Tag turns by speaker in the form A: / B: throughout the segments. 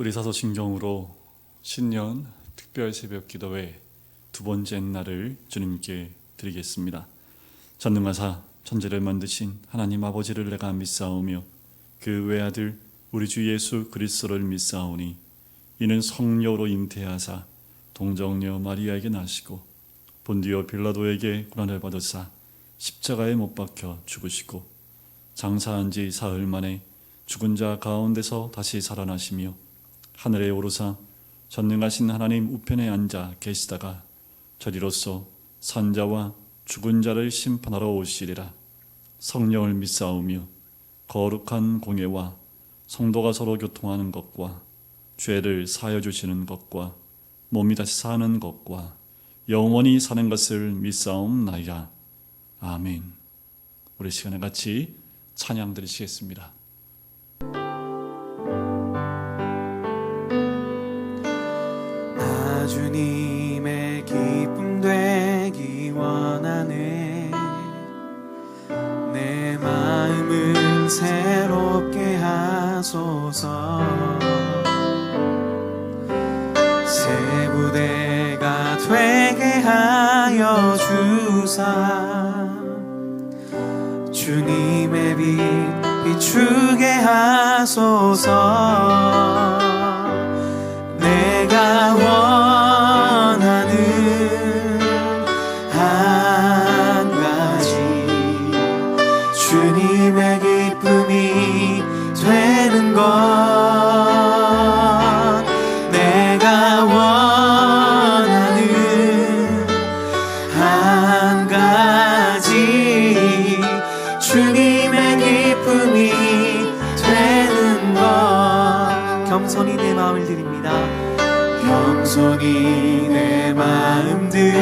A: 우리 사도신경으로 신년 특별 새벽 기도회 두 번째 날을 주님께 드리겠습니다. 전능하사 천지를 만드신 하나님 아버지를 내가 믿사오며 그 외아들 우리 주 예수 그리스도를 믿사오니 이는 성령으로 잉태하사 동정녀 마리아에게 나시고 본디오 빌라도에게 고난을 받으사 십자가에 못 박혀 죽으시고 장사한 지 사흘 만에 죽은 자 가운데서 다시 살아나시며 하늘에 오르사 전능하신 하나님 우편에 앉아 계시다가 저리로서 산자와 죽은 자를 심판하러 오시리라. 성령을 믿사오며 거룩한 공예와 성도가 서로 교통하는 것과 죄를 사하여 주시는 것과 몸이 다시 사는 것과 영원히 사는 것을 믿사옵나이다. 아멘. 우리 시간에 같이 찬양 드리시겠습니다.
B: 주님의 기쁨 되기 원하네. 내 마음을 새롭게 하소서. 새 부대가 되게 하여 주사 주님의 빛 비추게 하소서. 내가 원하는 한 가지 주님의 기쁨이 되는 것. 내가 원하는 한 가지 주님의 기쁨이 되는 것. 겸손히 내 마음을 드립니다. 겸손히 내 마음 드립니다.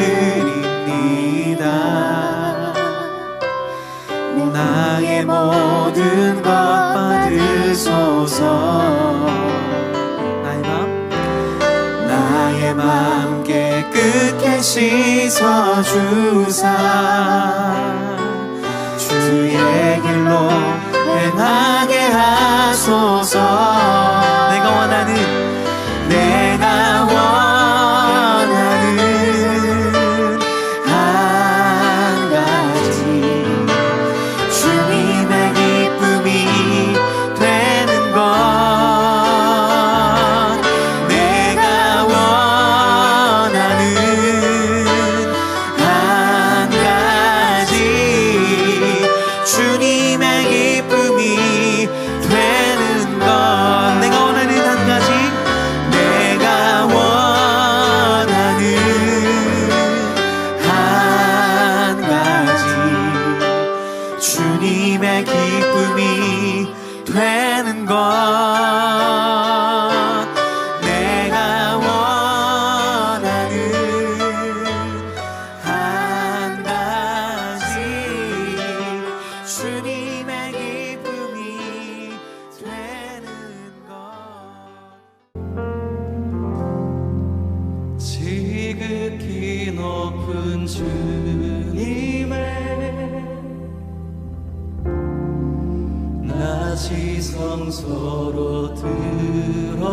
B: 나의 모든 것 받으소서. 나의 마음 깨끗게 씻어주사 주의 길로 행하게 하소서. 내가 원하는 한 가지 주님의 기쁨이 되는 것. 내가 원하는 한 가지 주님의 기쁨이 되는 것. 내가 원하는 한 가지 주님의 기쁨이 되는 것. 내가 원하는 한 가지 주님의 기쁨이 되는 것. 지극히 높은 주님의 지성소로 들어갑니다.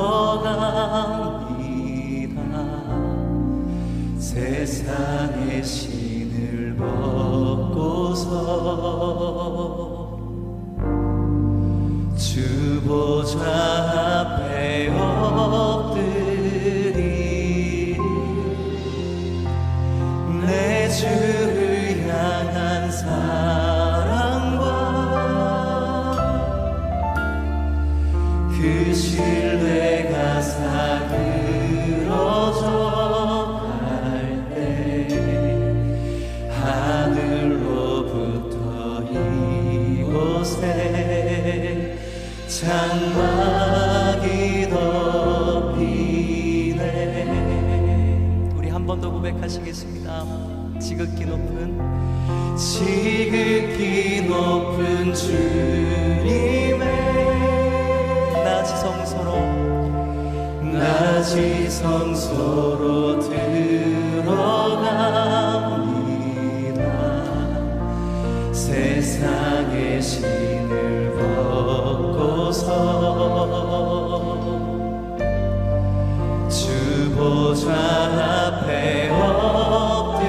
B: 세상의 신을 벗고서 주 보좌 앞에 엎드리 내 주를 향한 그 신뢰가 사그러져 갈 때 하늘로부터 이곳에 장막이 덮이네. 우리 한 번 더 고백하시겠습니다. 지극히 높은 주님의 나지성소로 들어갑니다. 세상의 신을 벗고서 보좌 앞에 엎드리니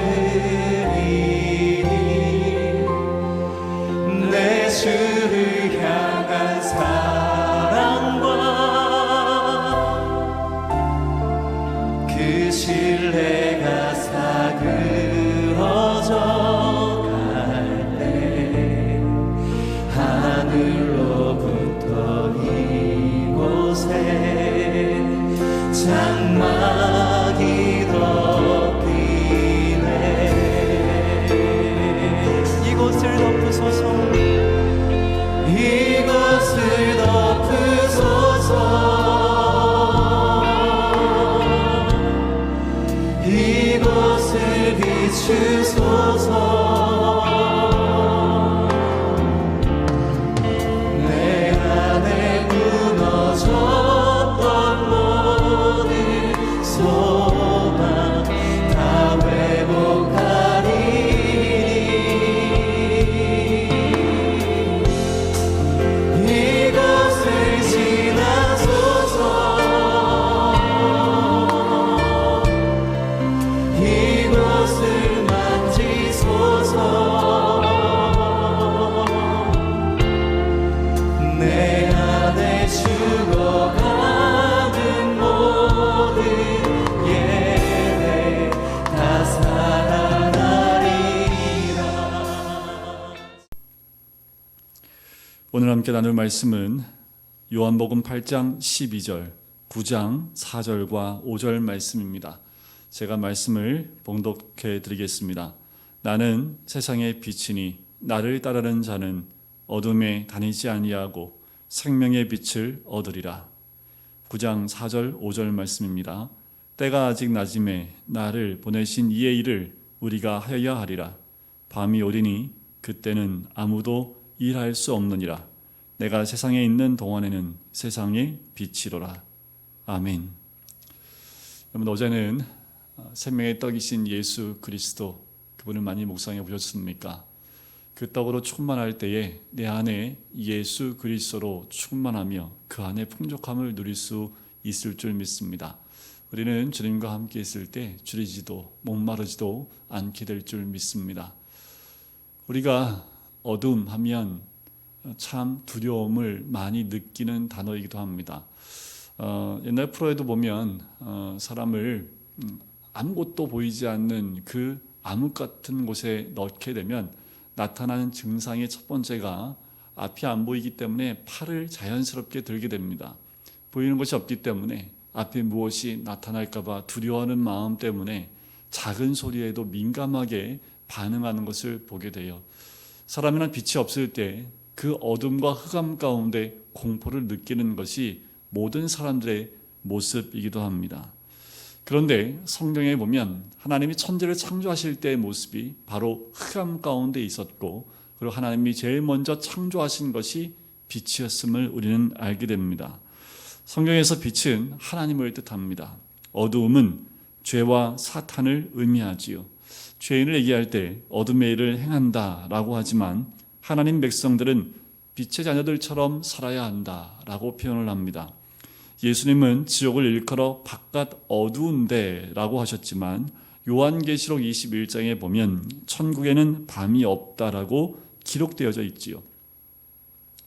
B: 내 주를 향한 사랑과 그 신뢰가 사그러져 갈 때 하늘로부터 이곳에 장막이 덮이네. 이곳을 덮으소서. 이곳을 덮으소서. 이곳을 비추소서. 내 안에 무너졌던 모든 소망 다 회복하리니 이곳을 지나소서. 이곳을 만지소서. 내 안에 죽어가는 모든 예배 다 살아나리라.
A: 오늘 함께 나눌 말씀은 요한복음 8장 12절, 9장 4절과 5절 말씀입니다. 제가 말씀을 봉독해 드리겠습니다. 나는 세상의 빛이니 나를 따르는 자는 어둠에 다니지 아니하고 생명의 빛을 얻으리라. 9장 4절 5절 말씀입니다. 때가 아직 낮음에 나를 보내신 이의 일을 우리가 하여야 하리라. 밤이 오리니 그때는 아무도 일할 수 없느니라. 내가 세상에 있는 동안에는 세상의 빛이로라. 아멘. 여러분, 어제는 생명의 떡이신 예수 그리스도, 그분을 많이 묵상해 보셨습니까? 그 떡으로 충만할 때에 내 안에 예수 그리스도로 충만하며 그 안에 풍족함을 누릴 수 있을 줄 믿습니다. 우리는 주님과 함께 있을 때 줄이지도 목마르지도 않게 될 줄 믿습니다. 우리가 어둠 하면 참 두려움을 많이 느끼는 단어이기도 합니다. 옛날 프로에도 보면 사람을 아무것도 보이지 않는 그 암흑 같은 곳에 넣게 되면 나타나는 증상의 첫 번째가 앞이 안 보이기 때문에 팔을 자연스럽게 들게 됩니다. 보이는 것이 없기 때문에 앞에 무엇이 나타날까 봐 두려워하는 마음 때문에 작은 소리에도 민감하게 반응하는 것을 보게 돼요. 사람이란 빛이 없을 때 그 어둠과 흑암 가운데 공포를 느끼는 것이 모든 사람들의 모습이기도 합니다. 그런데 성경에 보면 하나님이 천지를 창조하실 때의 모습이 바로 흑암 가운데 있었고, 그리고 하나님이 제일 먼저 창조하신 것이 빛이었음을 우리는 알게 됩니다. 성경에서 빛은 하나님을 뜻합니다. 어두움은 죄와 사탄을 의미하지요. 죄인을 얘기할 때 어둠의 일을 행한다라고 하지만 하나님 백성들은 빛의 자녀들처럼 살아야 한다라고 표현을 합니다. 예수님은 지옥을 일컬어 바깥 어두운데 라고 하셨지만 요한계시록 21장에 보면 천국에는 밤이 없다라고 기록되어져 있지요.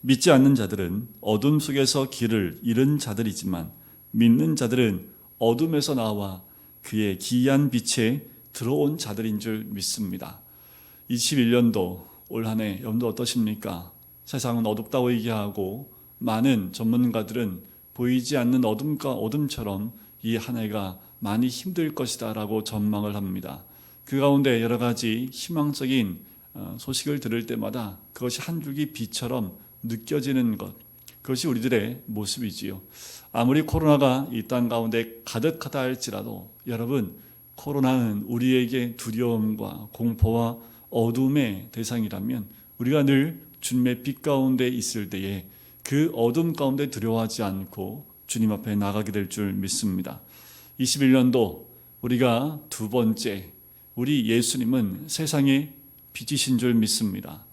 A: 믿지 않는 자들은 어둠 속에서 길을 잃은 자들이지만 믿는 자들은 어둠에서 나와 그의 기이한 빛에 들어온 자들인 줄 믿습니다. 21년도 올 한 해 여러분들 어떠십니까? 세상은 어둡다고 얘기하고 많은 전문가들은 보이지 않는 어둠처럼 이 한 해가 많이 힘들 것이다 라고 전망을 합니다. 그 가운데 여러 가지 희망적인 소식을 들을 때마다 그것이 한 줄기 빛처럼 느껴지는 것, 그것이 우리들의 모습이지요. 아무리 코로나가 이 땅 가운데 가득하다 할지라도 여러분, 코로나는 우리에게 두려움과 공포와 어둠의 대상이라면 우리가 늘 주님의 빛 가운데 있을 때에 그 어둠 가운데 두려워하지 않고 주님 앞에 나가게 될 줄 믿습니다. 21년도 우리가 두 번째, 우리 예수님은 세상의 빛이신 줄 믿습니다.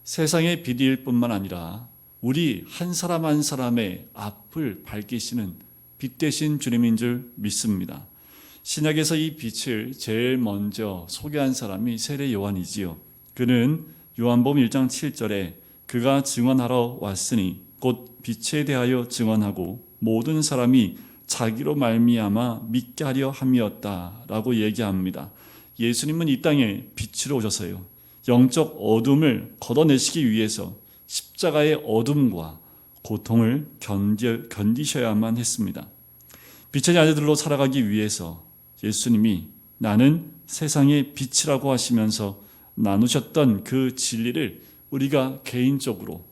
A: 세상의 빛일 뿐만 아니라 우리 한 사람 한 사람의 앞을 밝히시는 빛 되신 주님인 줄 믿습니다. 신약에서 이 빛을 제일 먼저 소개한 사람이 세례 요한이지요. 그는 요한복음 1장 7절에 그가 증언하러 왔으니 곧 빛에 대하여 증언하고 모든 사람이 자기로 말미암아 믿게 하려 함이었다라고 얘기합니다. 예수님은 이 땅에 빛으로 오셔서요, 영적 어둠을 걷어내시기 위해서 십자가의 어둠과 고통을 견디셔야만 했습니다. 빛의 자녀들로 살아가기 위해서 예수님이 나는 세상의 빛이라고 하시면서 나누셨던 그 진리를 우리가 개인적으로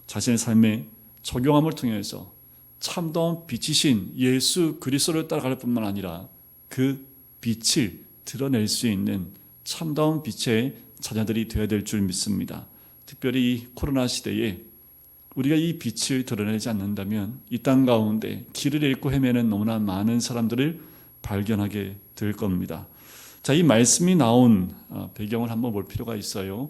A: 자신의 삶에 적용함을 통해서 참다운 빛이신 예수 그리스도를 따라갈 뿐만 아니라 그 빛을 드러낼 수 있는 참다운 빛의 자녀들이 되어야 될 줄 믿습니다. 특별히 이 코로나 시대에 우리가 이 빛을 드러내지 않는다면 이 땅 가운데 길을 잃고 헤매는 너무나 많은 사람들을 발견하게 될 겁니다. 자, 이 말씀이 나온 배경을 한번 볼 필요가 있어요.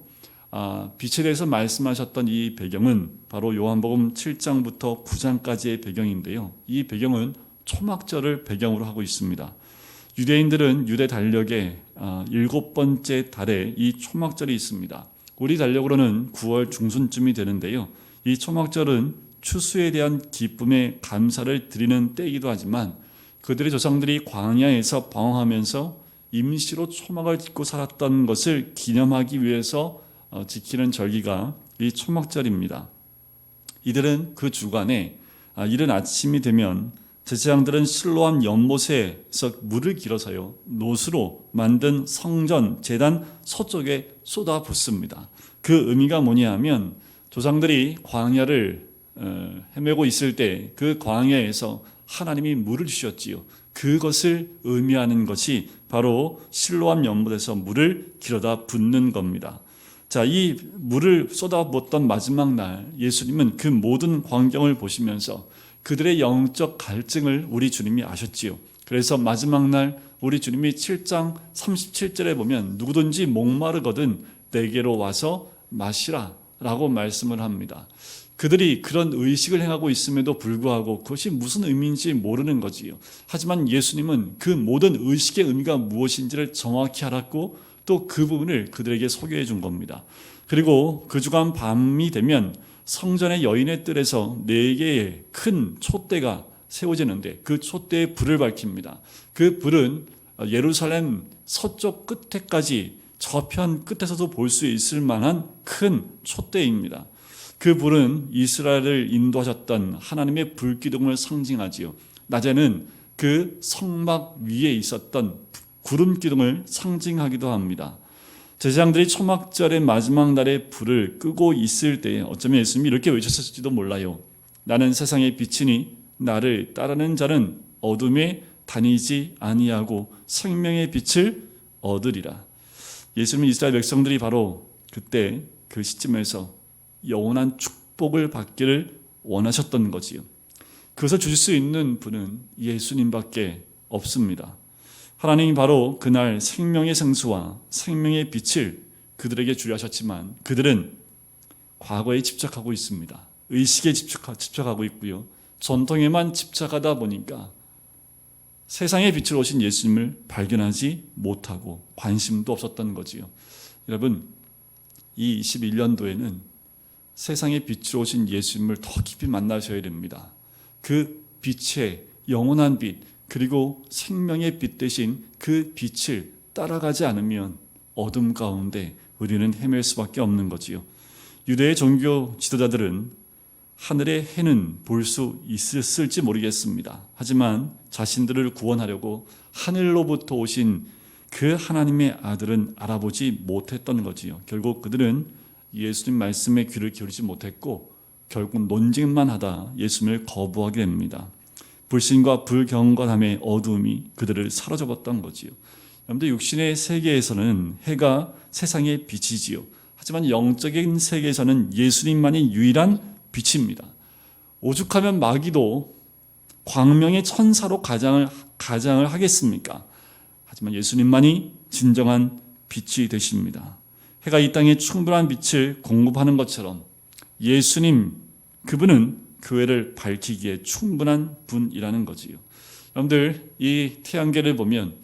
A: 빛에 대해서 말씀하셨던 이 배경은 바로 요한복음 7장부터 9장까지의 배경인데요. 이 배경은 초막절을 배경으로 하고 있습니다. 유대인들은 유대 달력의 7번째 달에 이 초막절이 있습니다. 우리 달력으로는 9월 중순쯤이 되는데요. 이 초막절은 추수에 대한 기쁨의 감사를 드리는 때이기도 하지만 그들의 조상들이 광야에서 방황하면서 임시로 초막을 짓고 살았던 것을 기념하기 위해서 지키는 절기가 이 초막절입니다. 이들은 그 주간에 이른 아침이 되면 제사장들은 실로암 연못에서 물을 길어서요, 노수로 만든 성전 제단 서쪽에 쏟아 붓습니다. 그 의미가 뭐냐 하면 조상들이 광야를 헤매고 있을 때 그 광야에서 하나님이 물을 주셨지요. 그것을 의미하는 것이 바로 실로암 연못에서 물을 길어다 붓는 겁니다. 자, 이 물을 쏟아붓던 마지막 날 예수님은 그 모든 광경을 보시면서 그들의 영적 갈증을 우리 주님이 아셨지요. 그래서 마지막 날 우리 주님이 7장 37절에 보면 누구든지 목마르거든 내게로 와서 마시라 라고 말씀을 합니다. 그들이 그런 의식을 행하고 있음에도 불구하고 그것이 무슨 의미인지 모르는 거지요. 하지만 예수님은 그 모든 의식의 의미가 무엇인지를 정확히 알았고 또 그 부분을 그들에게 소개해 준 겁니다. 그리고 그 주간 밤이 되면 성전의 여인의 뜰에서 4개의 큰 촛대가 세워지는데 그 촛대에 불을 밝힙니다. 그 불은 예루살렘 서쪽 끝에까지 저편 끝에서도 볼 수 있을 만한 큰 촛대입니다. 그 불은 이스라엘을 인도하셨던 하나님의 불기둥을 상징하지요. 낮에는 그 성막 위에 있었던 구름 기둥을 상징하기도 합니다. 제사장들이 초막절의 마지막 날에 불을 끄고 있을 때 어쩌면 예수님이 이렇게 외쳤을지도 몰라요. 나는 세상의 빛이니 나를 따르는 자는 어둠에 다니지 아니하고 생명의 빛을 얻으리라. 예수님은 이스라엘 백성들이 바로 그때 그 시점에서 영원한 축복을 받기를 원하셨던 거지요. 그것을 주실 수 있는 분은 예수님밖에 없습니다. 하나님이 바로 그날 생명의 생수와 생명의 빛을 그들에게 주려 하셨지만 그들은 과거에 집착하고 있습니다. 의식에 집착하고 있고요. 전통에만 집착하다 보니까 세상의 빛으로 오신 예수님을 발견하지 못하고 관심도 없었던 거지요. 여러분, 이 21년도에는 세상의 빛으로 오신 예수님을 더 깊이 만나셔야 됩니다. 그 빛의 영원한 빛, 그리고 생명의 빛 대신 그 빛을 따라가지 않으면 어둠 가운데 우리는 헤맬 수밖에 없는 거지요. 유대의 종교 지도자들은 하늘의 해는 볼 수 있었을지 모르겠습니다. 하지만 자신들을 구원하려고 하늘로부터 오신 그 하나님의 아들은 알아보지 못했던 거지요. 결국 그들은 예수님 말씀에 귀를 기울이지 못했고 결국 논쟁만 하다 예수님을 거부하게 됩니다. 불신과 불경건함의 어두움이 그들을 사로잡았던 거지요. 여러분들, 육신의 세계에서는 해가 세상의 빛이지요. 하지만 영적인 세계에서는 예수님만이 유일한 빛입니다. 오죽하면 마귀도 광명의 천사로 가장을 하겠습니까? 하지만 예수님만이 진정한 빛이 되십니다. 해가 이 땅에 충분한 빛을 공급하는 것처럼 예수님, 그분은 교회를 밝히기에 충분한 분이라는 거지요. 여러분들, 이 태양계를 보면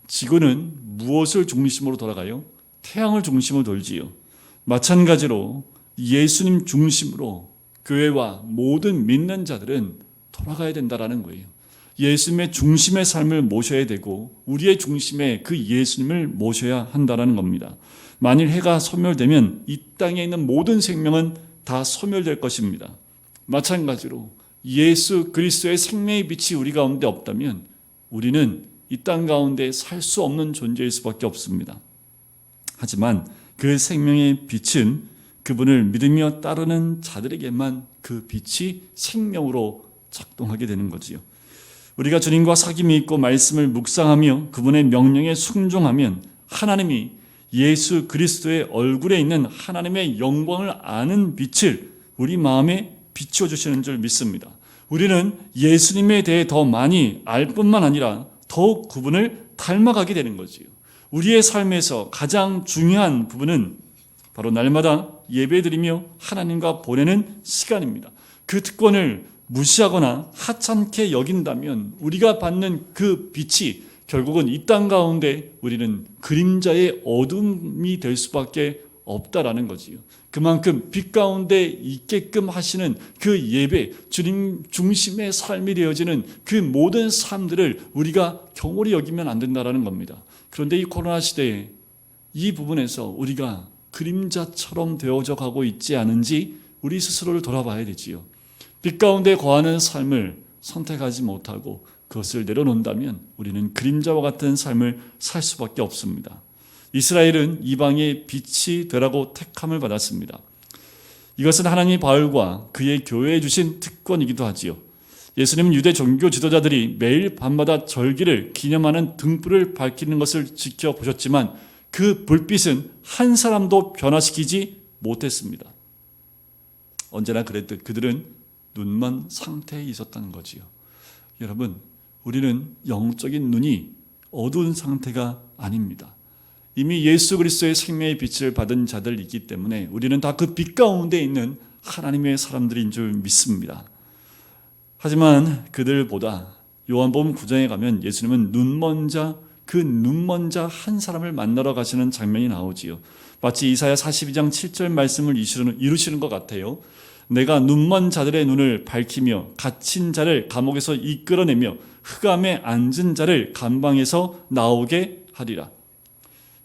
A: 지구는 무엇을 중심으로 돌아가요? 태양을 중심으로 돌지요. 마찬가지로 예수님 중심으로 교회와 모든 믿는 자들은 돌아가야 된다라는 거예요. 예수님의 중심의 삶을 모셔야 되고 우리의 중심에 그 예수님을 모셔야 한다는 겁니다. 만일 해가 소멸되면 이 땅에 있는 모든 생명은 다 소멸될 것입니다. 마찬가지로 예수 그리스도의 생명의 빛이 우리 가운데 없다면 우리는 이 땅 가운데 살 수 없는 존재일 수밖에 없습니다. 하지만 그 생명의 빛은 그분을 믿으며 따르는 자들에게만 그 빛이 생명으로 작동하게 되는 거지요. 우리가 주님과 사귐이 있고 말씀을 묵상하며 그분의 명령에 순종하면 하나님이 예수 그리스도의 얼굴에 있는 하나님의 영광을 아는 빛을 우리 마음에 비춰주시는 줄 믿습니다. 우리는 예수님에 대해 더 많이 알 뿐만 아니라 더욱 그분을 닮아가게 되는 거지요. 우리의 삶에서 가장 중요한 부분은 바로 날마다 예배드리며 하나님과 보내는 시간입니다. 그 특권을 무시하거나 하찮게 여긴다면 우리가 받는 그 빛이 결국은 이 땅 가운데 우리는 그림자의 어둠이 될 수밖에 없다라는 거지요. 그만큼 빛 가운데 있게끔 하시는 그 예배, 주님 중심의 삶이 되어지는 그 모든 삶들을 우리가 경홀히 여기면 안 된다라는 겁니다. 그런데 이 코로나 시대에 이 부분에서 우리가 그림자처럼 되어져 가고 있지 않은지 우리 스스로를 돌아봐야 되지요. 빛 가운데 거하는 삶을 선택하지 못하고 그것을 내려놓는다면 우리는 그림자와 같은 삶을 살 수밖에 없습니다. 이스라엘은 이방의 빛이 되라고 택함을 받았습니다. 이것은 하나님이 바울과 그의 교회에 주신 특권이기도 하지요. 예수님은 유대 종교 지도자들이 매일 밤마다 절기를 기념하는 등불을 밝히는 것을 지켜보셨지만 그 불빛은 한 사람도 변화시키지 못했습니다. 언제나 그랬듯 그들은 눈먼 상태에 있었다는 거지요. 여러분, 우리는 영적인 눈이 어두운 상태가 아닙니다. 이미 예수 그리스도의 생명의 빛을 받은 자들이기 때문에 우리는 다 그 빛 가운데 있는 하나님의 사람들인 줄 믿습니다. 하지만 그들보다 요한복음 9장에 가면 예수님은 눈먼 자, 그 눈먼 자 한 사람을 만나러 가시는 장면이 나오지요. 마치 이사야 42장 7절 말씀을 이루시는 것 같아요. 내가 눈먼 자들의 눈을 밝히며 갇힌 자를 감옥에서 이끌어내며 흑암에 앉은 자를 감방에서 나오게 하리라.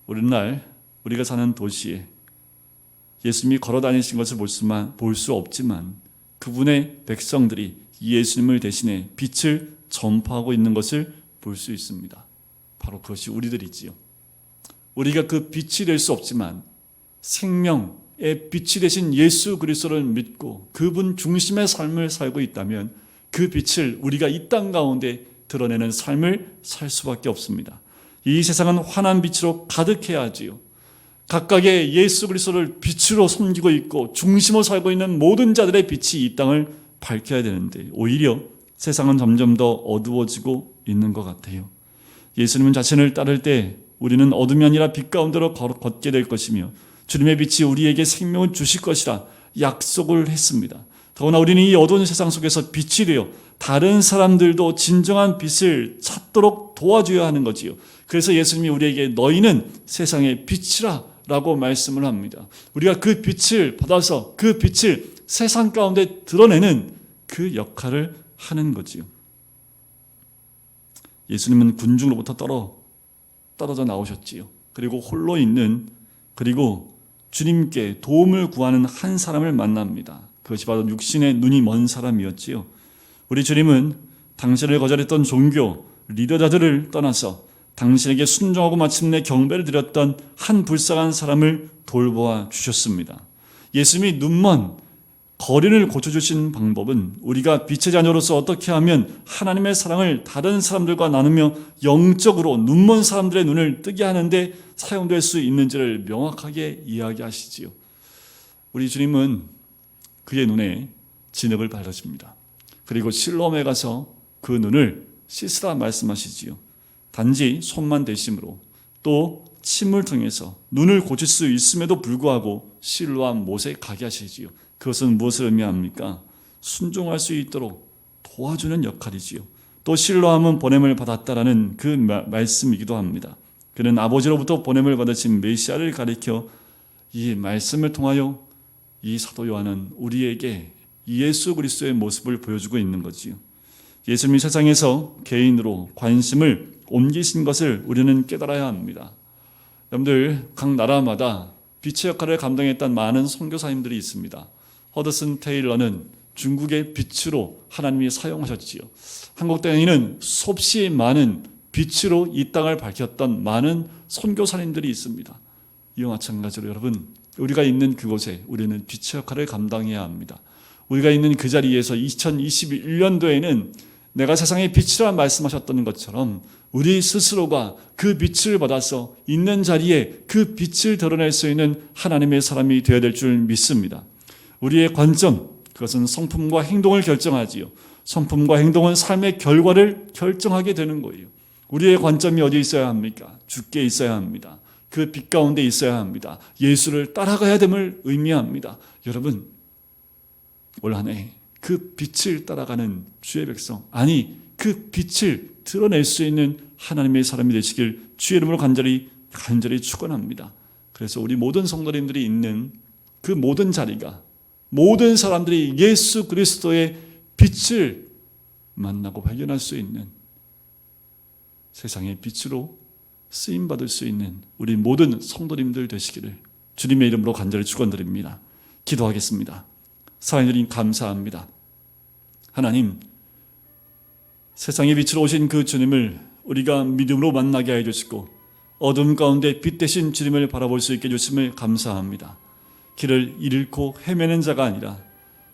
A: 오늘날 우리가 사는 도시에 예수님이 걸어 다니신 것을 볼 수 없지만 그분의 백성들이 예수님을 대신해 빛을 전파하고 있는 것을 볼 수 있습니다. 바로 그것이 우리들이지요. 우리가 그 빛이 될 수 없지만 생명의 빛이 되신 예수 그리스도를 믿고 그분 중심의 삶을 살고 있다면 그 빛을 우리가 이 땅 가운데 드러내는 삶을 살 수밖에 없습니다. 이 세상은 환한 빛으로 가득해야 하지요. 각각의 예수 그리스도를 빛으로 섬기고 있고 중심으로 살고 있는 모든 자들의 빛이 이 땅을 밝혀야 되는데 오히려 세상은 점점 더 어두워지고 있는 것 같아요. 예수님은 자신을 따를 때 우리는 어둠이 아니라 빛 가운데로 걷게 될 것이며 주님의 빛이 우리에게 생명을 주실 것이라 약속을 했습니다. 더구나 우리는 이 어두운 세상 속에서 빛이 되어 다른 사람들도 진정한 빛을 찾도록 도와줘야 하는 거지요. 그래서 예수님이 우리에게 너희는 세상의 빛이라 라고 말씀을 합니다. 우리가 그 빛을 받아서 그 빛을 세상 가운데 드러내는 그 역할을 하는 거지요. 예수님은 군중으로부터 떨어져 나오셨지요. 그리고 홀로 있는 그리고 주님께 도움을 구하는 한 사람을 만납니다. 그것이 바로 육신의 눈이 먼 사람이었지요. 우리 주님은 당신을 거절했던 종교 리더자들을 떠나서 당신에게 순종하고 마침내 경배를 드렸던 한 불쌍한 사람을 돌보아 주셨습니다. 예수님이 눈먼 거린을 고쳐주신 방법은 우리가 빛의 자녀로서 어떻게 하면 하나님의 사랑을 다른 사람들과 나누며 영적으로 눈먼 사람들의 눈을 뜨게 하는데 사용될 수 있는지를 명확하게 이야기하시지요. 우리 주님은 그의 눈에 진흙을 바르십니다. 그리고 실로암에 가서 그 눈을 씻으라 말씀하시지요. 단지 손만 대심으로 또 침을 통해서 눈을 고칠 수 있음에도 불구하고 실로암 못에 가게 하시지요. 그것은 무엇을 의미합니까? 순종할 수 있도록 도와주는 역할이지요. 또 실로함은 보냄을 받았다라는 그 말씀이기도 합니다. 그는 아버지로부터 보냄을 받으신 메시아를 가리켜 이 말씀을 통하여 이 사도 요한은 우리에게 예수 그리스도의 모습을 보여주고 있는 거지요. 예수님이 세상에서 개인으로 관심을 옮기신 것을 우리는 깨달아야 합니다. 여러분들 각 나라마다 빛의 역할을 감당했던 많은 선교사님들이 있습니다. 허드슨 테일러는 중국의 빛으로 하나님이 사용하셨지요. 한국 땅에는 수없이 많은 빛으로 이 땅을 밝혔던 많은 선교사님들이 있습니다. 이와 마찬가지로 여러분, 우리가 있는 그곳에 우리는 빛의 역할을 감당해야 합니다. 우리가 있는 그 자리에서 2021년도에는 내가 세상의 빛이라 말씀하셨던 것처럼 우리 스스로가 그 빛을 받아서 있는 자리에 그 빛을 드러낼 수 있는 하나님의 사람이 되어야 될 줄 믿습니다. 우리의 관점, 그것은 성품과 행동을 결정하지요. 성품과 행동은 삶의 결과를 결정하게 되는 거예요. 우리의 관점이 어디 있어야 합니까? 주께 있어야 합니다. 그 빛 가운데 있어야 합니다. 예수를 따라가야 됨을 의미합니다. 여러분, 올 한 해 그 빛을 따라가는 주의 백성, 아니 그 빛을 드러낼 수 있는 하나님의 사람이 되시길 주의 이름으로 간절히 축원합니다. 그래서 우리 모든 성도님들이 있는 그 모든 자리가, 모든 사람들이 예수 그리스도의 빛을 만나고 발견할 수 있는 세상의 빛으로 쓰임받을 수 있는 우리 모든 성도님들 되시기를 주님의 이름으로 간절히 축원드립니다. 기도하겠습니다. 사랑의 주님, 감사합니다. 하나님, 세상의 빛으로 오신 그 주님을 우리가 믿음으로 만나게 해 주시고 어둠 가운데 빛 되신 주님을 바라볼 수 있게 해주심을 감사합니다. 길을 잃고 헤매는 자가 아니라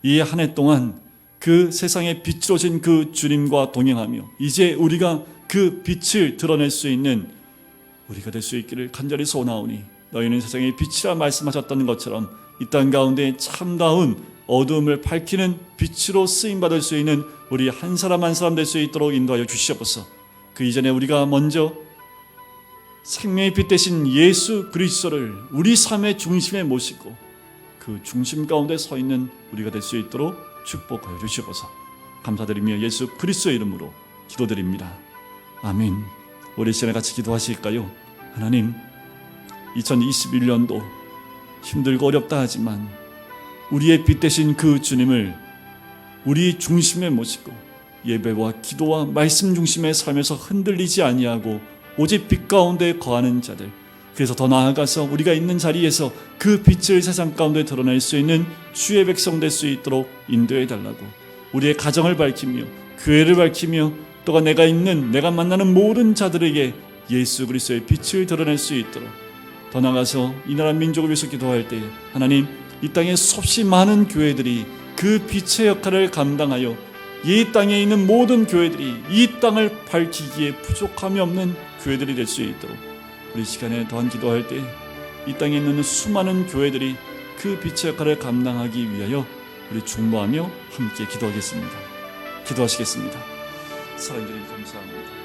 A: 이 한 해 동안 그 세상의 빛으로 오신 그 주님과 동행하며 이제 우리가 그 빛을 드러낼 수 있는 우리가 될 수 있기를 간절히 소원하오니, 너희는 세상의 빛이라 말씀하셨던 것처럼 이 땅 가운데 참다운 어두움을 밝히는 빛으로 쓰임받을 수 있는 우리 한 사람 한 사람 될 수 있도록 인도하여 주시옵소서. 그 이전에 우리가 먼저 생명의 빛 되신 예수 그리스도를 우리 삶의 중심에 모시고 그 중심 가운데 서 있는 우리가 될 수 있도록 축복하여 주시옵소서. 감사드리며 예수 그리스도의 이름으로 기도드립니다. 아멘. 우리 시간에 같이 기도하실까요? 하나님, 2021년도 힘들고 어렵다 하지만 우리의 빛 되신 그 주님을 우리 중심에 모시고 예배와 기도와 말씀 중심의 삶에서 흔들리지 아니하고 오직 빛 가운데 거하는 자들, 그래서 더 나아가서 우리가 있는 자리에서 그 빛을 세상 가운데 드러낼 수 있는 주의 백성 될 수 있도록 인도해 달라고, 우리의 가정을 밝히며 교회를 밝히며 또한 내가 만나는 모든 자들에게 예수 그리스도의 빛을 드러낼 수 있도록, 더 나아가서 이 나라 민족을 위해서 기도할 때 하나님, 이 땅에 수없이 많은 교회들이 그 빛의 역할을 감당하여 이 땅에 있는 모든 교회들이 이 땅을 밝히기에 부족함이 없는 교회들이 될 수 있도록, 우리 시간에 더한 기도할 때 이 땅에 있는 수많은 교회들이 그 빛의 역할을 감당하기 위하여 우리 중보하며 함께 기도하겠습니다. 기도하시겠습니다. 사랑드리니 감사합니다.